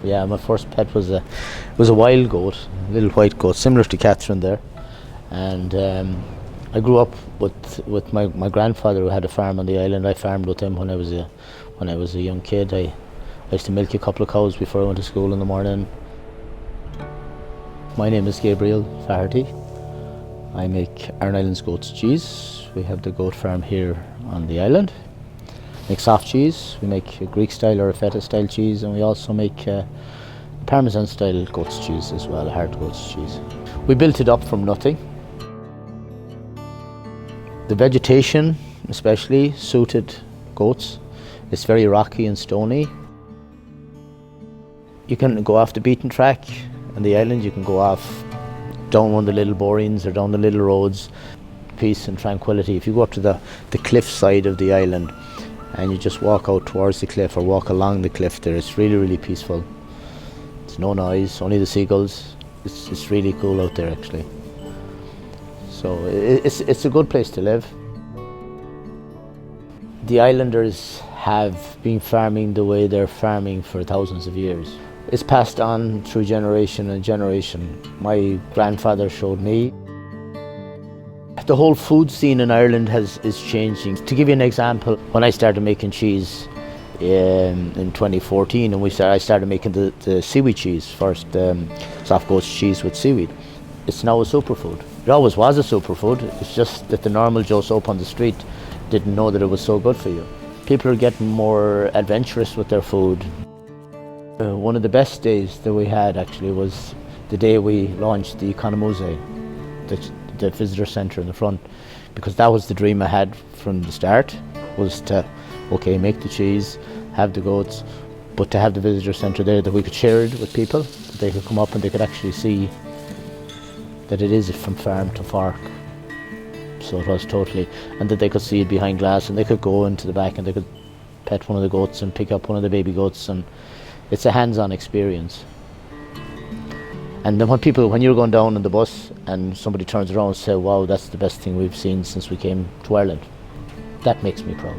Yeah, my first pet was a wild goat, a little white goat, similar to Catherine there. And I grew up with my grandfather who had a farm on the island. I farmed with him when I was a young kid. I used to milk a couple of cows before I went to school in the morning. My name is Gabriel Faherty. I make Aran Islands goat's cheese. We have the goat farm here on the island. Make soft cheese. We make a Greek style or a feta style cheese, and we also make Parmesan style goat's cheese as well, a hard goat's cheese. We built it up from nothing. The vegetation especially suited goats. It's very rocky and stony. You can go off the beaten track on the island. You can go off down one of the little borings or down the little roads. Peace and tranquility. If you go up to the cliff side of the island and you just walk out towards the cliff or walk along the cliff there, it's really, really peaceful. It's no noise, only the seagulls. It's really cool out there actually. So it's a good place to live. The islanders have been farming the way they're farming for thousands of years. It's passed on through generation and generation. My grandfather showed me. The whole food scene in Ireland is changing. To give you an example, when I started making cheese in 2014, and I started making the seaweed cheese first, soft goat's cheese with seaweed. It's now a superfood. It always was a superfood. It's just that the normal Joe Soap on the street didn't know that it was so good for you. People are getting more adventurous with their food. One of the best days that we had actually was the day we launched the Economuse, the visitor centre in the front, because that was the dream I had from the start, was to, okay, make the cheese, have the goats, but to have the visitor centre there that we could share it with people, that they could come up and they could actually see that it is from farm to fork. So it was totally, and that they could see it behind glass and they could go into the back and they could pet one of the goats and pick up one of the baby goats, and it's a hands-on experience. And then when you're going down on the bus and somebody turns around and says, wow, that's the best thing we've seen since we came to Ireland, that makes me proud.